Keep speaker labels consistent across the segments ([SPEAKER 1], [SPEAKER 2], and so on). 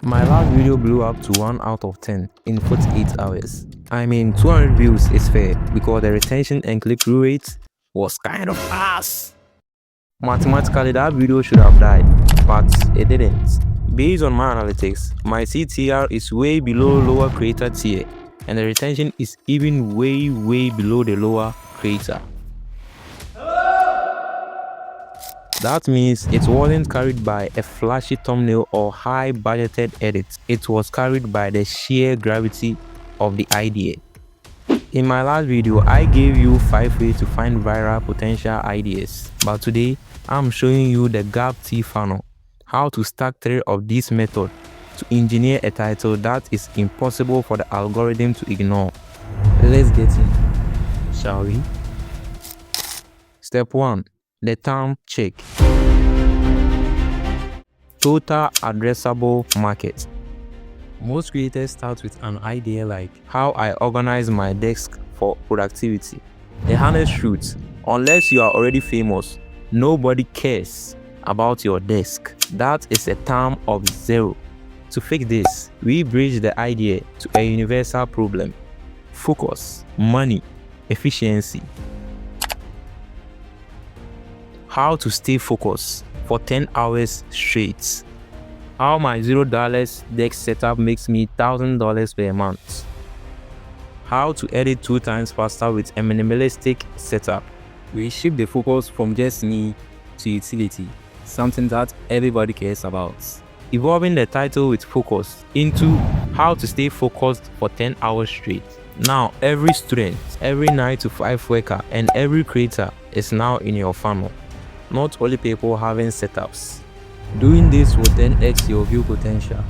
[SPEAKER 1] My last video blew up to 1 out of 10 in 48 hours. I mean, 200 views is fair because the retention and click-through rate was kind of ass. Mathematically, that video should have died, but it didn't. Based on my analytics, my CTR is way below lower creator tier, and the retention is even way below the lower creator. That means it wasn't carried by a flashy thumbnail or high-budgeted edit. It was carried by the sheer gravity of the idea. In my last video, I gave you 5 ways to find viral potential ideas, but today, I'm showing you the Gab-Tee funnel, how to stack 3 of these methods to engineer a title that is impossible for the algorithm to ignore. Let's get in, shall we? Step 1. The term check. Total addressable market. Most creators start with an idea like how I organize my desk for productivity. The honest truth, unless you are already famous, nobody cares about your desk. That is a term of 0. To fix this, we bridge the idea to a universal problem: focus, money, efficiency. How to stay focused for 10 hours straight. How my $0 desk setup makes me $1,000 per month. How to edit 2 times faster with a minimalistic setup. We shift the focus from just me to utility, something that everybody cares about. Evolving the title with focus into how to stay focused for 10 hours straight. Now, every student, every 9 to 5 worker, and every creator is now in your funnel. Not only people having setups. Doing this will 10x your view potential,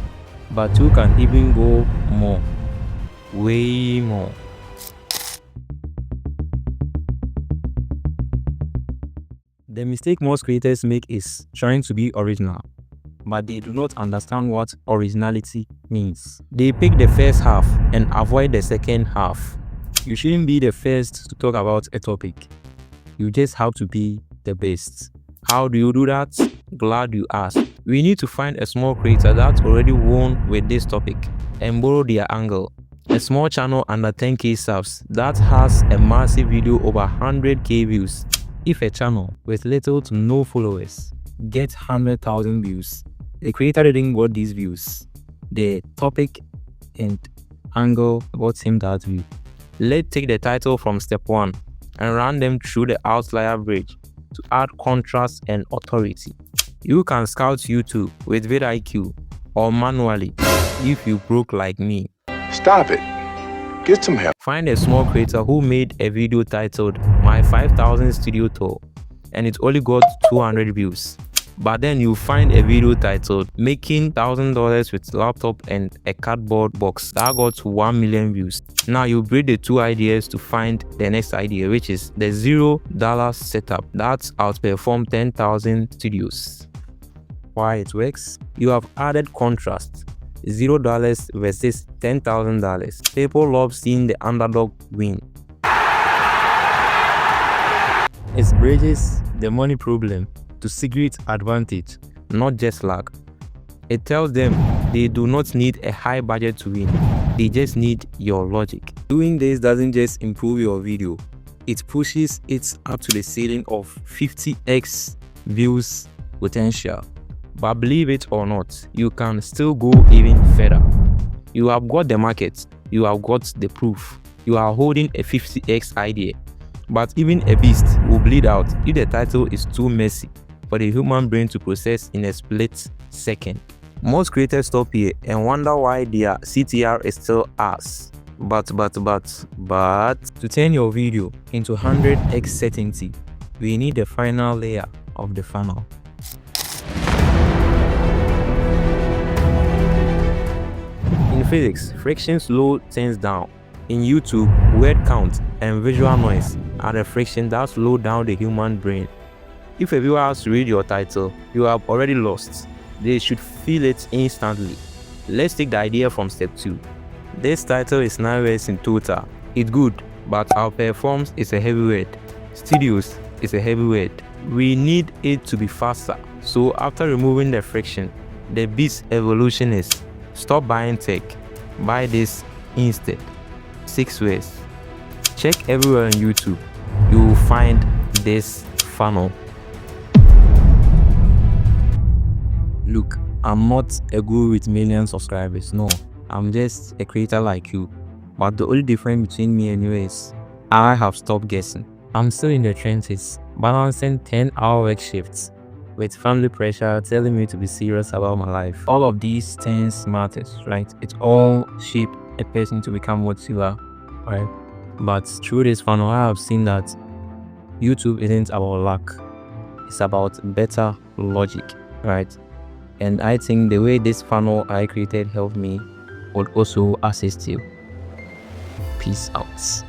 [SPEAKER 1] but you can even go more, way more. The mistake most creators make is trying to be original, but they do not understand what originality means. They pick the first half and avoid the second half. You shouldn't be the first to talk about a topic. You just have to be the best. How do you do that? Glad you asked. We need to find a small creator that's already won with this topic and borrow their angle. A small channel under 10k subs that has a massive video over 100k views. If a channel with little to no followers gets 100,000 views, the creator didn't get these views. The topic and angle got him that view. Let's take the title from step 1 and run them through the outlier bridge to add contrast and authority. You can scout YouTube with vidIQ or manually if you broke like me.
[SPEAKER 2] Stop it. Get some help.
[SPEAKER 1] Find a small creator who made a video titled My 5000 Studio Tour and it only got 200 views. But then you find a video titled Making $1,000 with Laptop and a Cardboard Box that got 1 million views. Now you breed the 2 ideas to find the next idea, which is the $0 setup that's outperformed 10,000 studios. Why it works? You have added contrast. $0 versus $10,000. People love seeing the underdog win. It bridges the money problem to secret advantage, not just luck. It tells them they do not need a high budget to win, they just need your logic. Doing this doesn't just improve your video, it pushes it up to the ceiling of 50x views potential. But believe it or not, you can still go even further. You have got the market, you have got the proof, you are holding a 50x idea. But even a beast will bleed out if the title is too messy for the human brain to process in a split second. Most creators stop here and wonder why their CTR is still ass. But to turn your video into 100x certainty, we need the final layer of the funnel. In physics, friction slow things down. In YouTube, word count and visual noise are the friction that slow down the human brain. If a viewer has to read your title, you have already lost. They should feel it instantly. Let's take the idea from step 2. This title is 9 words in total. It's good, but outperforms is a heavy word. Studios is a heavy word. We need it to be faster. So after removing the friction, the beast evolution is Stop buying tech. Buy this instead. 6 ways. Check everywhere on YouTube. You will find this funnel. Look, I'm not a guru with millions of subscribers. No, I'm just a creator like you. But the only difference between me and you is I have stopped guessing. I'm still in the trenches, balancing 10-hour work shifts with family pressure telling me to be serious about my life. All of these things matters, right? It all shape a person to become what you are, right? But through this funnel, I have seen that YouTube isn't about luck. It's about better logic, right? And I think the way this funnel I created helped me would also assist you. Peace out.